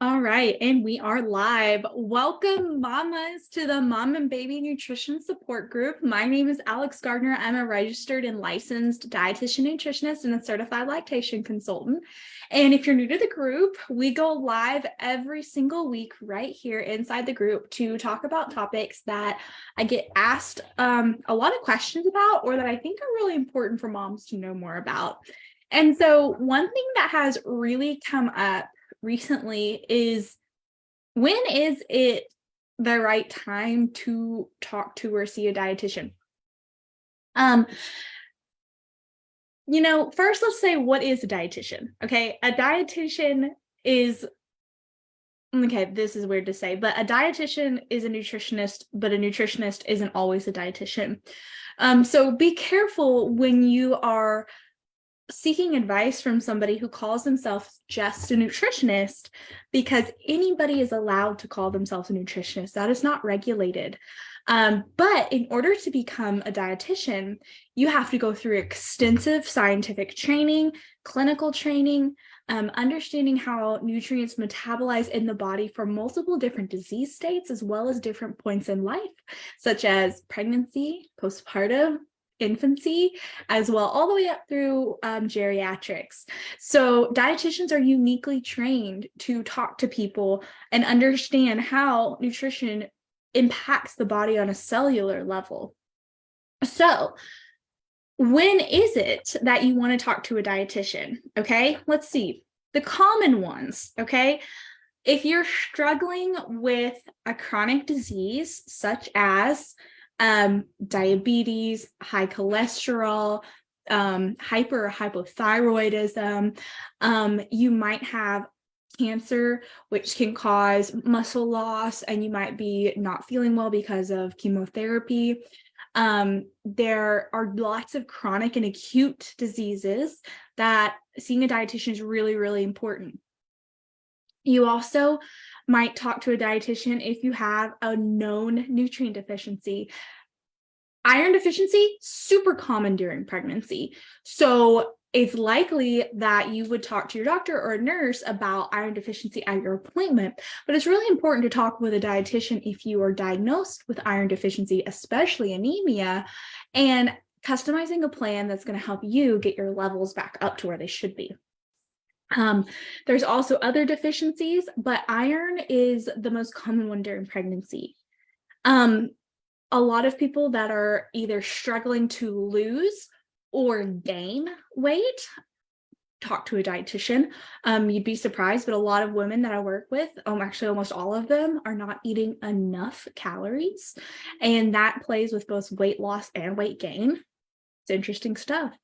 All right, and we are live. Welcome, mamas, to the Mom and Baby Nutrition Support Group. My name is Alex Gardner. I'm a registered and licensed dietitian, nutritionist, and a certified lactation consultant. And if you're new to the group, we go live every single week right here inside the group to talk about topics that I get asked a lot of questions about, or that I think are really important for moms to know more about. And so one thing that has really come up recently is, when is it the right time to talk to or see a dietitian? First let's say, what is a dietitian? Okay, a dietitian is, okay, this is weird to say, but a dietitian is a nutritionist, but a nutritionist isn't always a dietitian. So be careful when you are seeking advice from somebody who calls themselves just a nutritionist, because anybody is allowed to call themselves a nutritionist. That is not regulated. But in order to become a dietitian, you have to go through extensive scientific training, clinical training, understanding how nutrients metabolize in the body for multiple different disease states, as well as different points in life, such as pregnancy, postpartum, infancy, as well, all the way up through geriatrics. So dietitians are uniquely trained to talk to people and understand how nutrition impacts the body on a cellular level. So when is it that you want to talk to a dietitian? Okay, let's see. The common ones, okay? If you're struggling with a chronic disease such as diabetes, high cholesterol, hyper or hypothyroidism, you might have cancer, which can cause muscle loss, and you might be not feeling well because of chemotherapy. There are lots of chronic and acute diseases that seeing a dietitian is really, really important. You also might talk to a dietitian if you have a known nutrient deficiency. Iron deficiency, super common during pregnancy. So it's likely that you would talk to your doctor or a nurse about iron deficiency at your appointment. But it's really important to talk with a dietitian if you are diagnosed with iron deficiency, especially anemia, and customizing a plan that's going to help you get your levels back up to where they should be. There's also other deficiencies, but iron is the most common one during pregnancy. A lot of people that are either struggling to lose or gain weight talk to a dietitian. You'd be surprised, but a lot of women that I work with, actually almost all of them, are not eating enough calories, and that plays with both weight loss and weight gain. It's interesting stuff.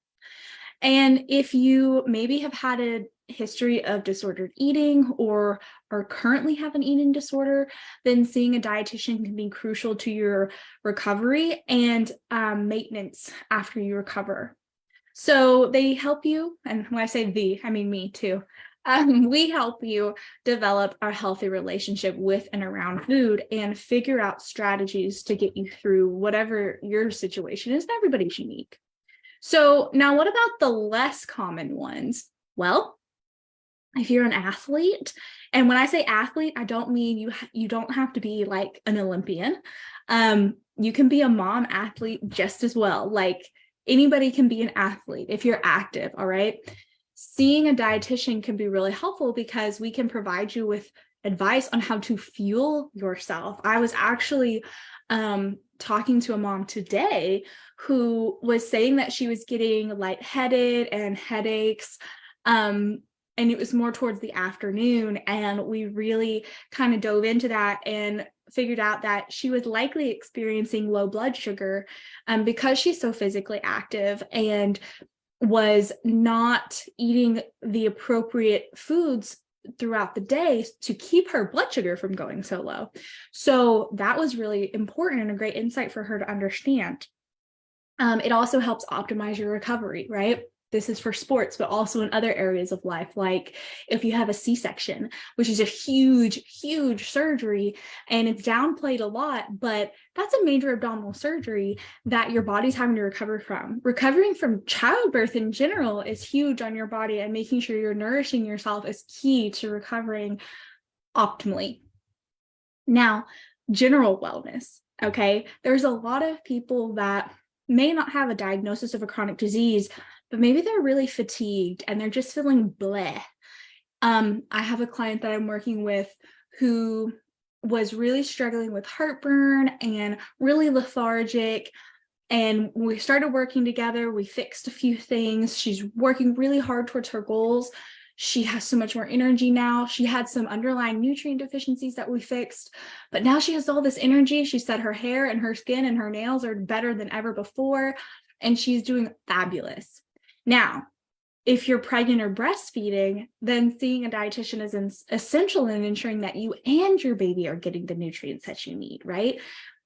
And if you maybe have had a history of disordered eating or currently have an eating disorder, then seeing a dietitian can be crucial to your recovery and maintenance after you recover. So they help you, and when I say I mean me too. We help you develop a healthy relationship with and around food and figure out strategies to get you through whatever your situation is. Everybody's unique. So now, what about the less common ones? Well, if you're an athlete, and when I say athlete, I don't mean you don't have to be like an Olympian. You can be a mom athlete just as well. Like, anybody can be an athlete if you're active, all right? Seeing a dietitian can be really helpful because we can provide you with advice on how to fuel yourself. I was actually talking to a mom today who was saying that she was getting lightheaded and headaches, and it was more towards the afternoon, and we really kind of dove into that and figured out that she was likely experiencing low blood sugar because she's so physically active and was not eating the appropriate foods throughout the day to keep her blood sugar from going so low. So that was really important and a great insight for her to understand. It also helps optimize your recovery, right? This is for sports, but also in other areas of life, like if you have a C-section, which is a huge, huge surgery, and it's downplayed a lot, but that's a major abdominal surgery that your body's having to recover from. Recovering from childbirth in general is huge on your body, and making sure you're nourishing yourself is key to recovering optimally. Now, general wellness, okay? There's a lot of people that may not have a diagnosis of a chronic disease, but maybe they're really fatigued and they're just feeling bleh. I have a client that I'm working with who was really struggling with heartburn and really lethargic. And we started working together. We fixed a few things. She's working really hard towards her goals. She has so much more energy now. She had some underlying nutrient deficiencies that we fixed, but now she has all this energy. She said her hair and her skin and her nails are better than ever before, and she's doing fabulous. Now, if you're pregnant or breastfeeding, then seeing a dietitian is essential in ensuring that you and your baby are getting the nutrients that you need, right?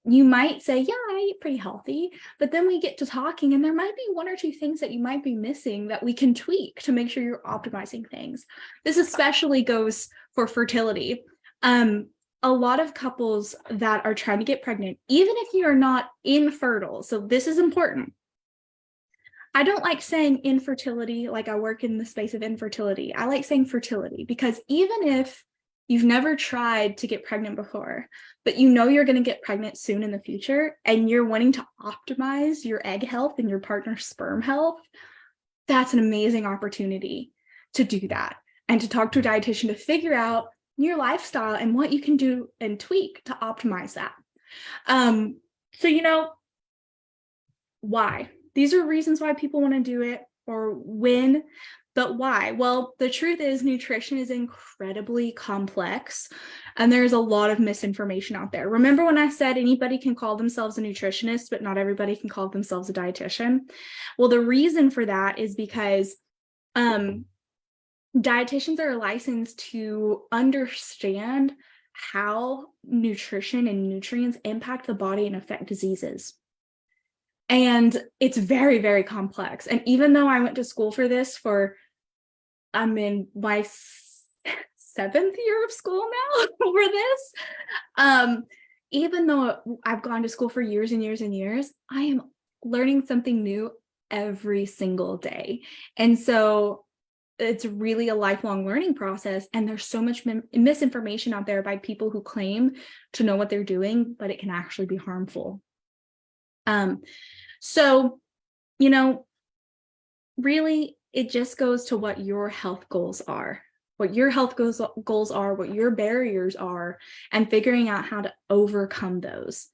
You might say, yeah, I eat pretty healthy, but then we get to talking and there might be one or two things that you might be missing that we can tweak to make sure you're optimizing things. This especially goes for fertility. A lot of couples that are trying to get pregnant, even if you are not infertile, so this is important. I don't like saying infertility, like I work in the space of infertility. I like saying fertility because even if you've never tried to get pregnant before, but you know you're going to get pregnant soon in the future and you're wanting to optimize your egg health and your partner's sperm health, that's an amazing opportunity to do that and to talk to a dietitian to figure out your lifestyle and what you can do and tweak to optimize that. So, why? These are reasons why people want to do it or when, but why? Well, the truth is nutrition is incredibly complex and there's a lot of misinformation out there. Remember when I said anybody can call themselves a nutritionist, but not everybody can call themselves a dietitian? Well, the reason for that is because dietitians are licensed to understand how nutrition and nutrients impact the body and affect diseases. And it's very, very complex. And even though I went to school for this I'm in my 7th year of school now for this. Even though I've gone to school for years and years and years, I am learning something new every single day. And so it's really a lifelong learning process. And there's so much misinformation out there by people who claim to know what they're doing, but it can actually be harmful. So, really, it just goes to what your health goals are, what your health goals are, what your barriers are, and figuring out how to overcome those.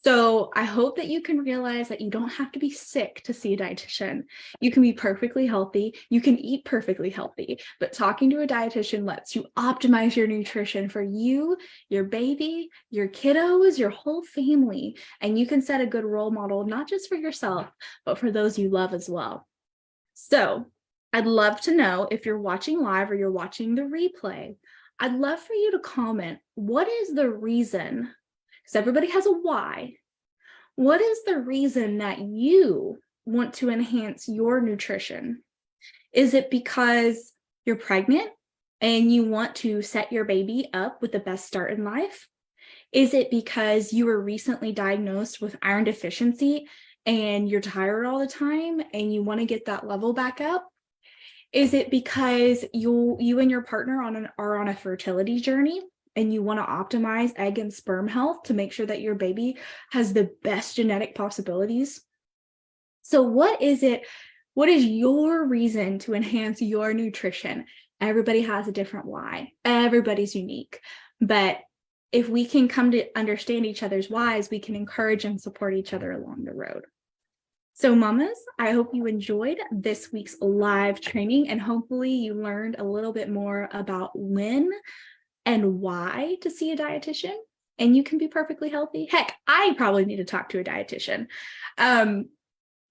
So I hope that you can realize that you don't have to be sick to see a dietitian. You can be perfectly healthy. You can eat perfectly healthy, but talking to a dietitian lets you optimize your nutrition for you, your baby, your kiddos, your whole family. And you can set a good role model, not just for yourself, but for those you love as well. So I'd love to know if you're watching live or you're watching the replay. I'd love for you to comment, what is the reason? Because everybody has a why. What is the reason that you want to enhance your nutrition? Is it because you're pregnant and you want to set your baby up with the best start in life? Is it because you were recently diagnosed with iron deficiency and you're tired all the time and you want to get that level back up? Is it because you and your partner are on a fertility journey and you want to optimize egg and sperm health to make sure that your baby has the best genetic possibilities? So what is your reason to enhance your nutrition? Everybody has a different why. Everybody's unique. But if we can come to understand each other's whys, we can encourage and support each other along the road. So mamas, I hope you enjoyed this week's live training and hopefully you learned a little bit more about when and why to see a dietitian, and you can be perfectly healthy. Heck, I probably need to talk to a dietitian.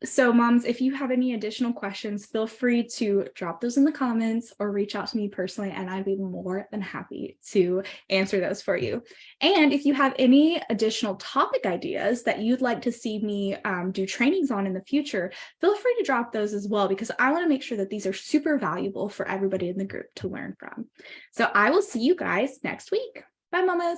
So moms, if you have any additional questions, feel free to drop those in the comments or reach out to me personally, and I'd be more than happy to answer those for you. And if you have any additional topic ideas that you'd like to see me do trainings on in the future, feel free to drop those as well, because I want to make sure that these are super valuable for everybody in the group to learn from. So I will see you guys next week. Bye, mamas.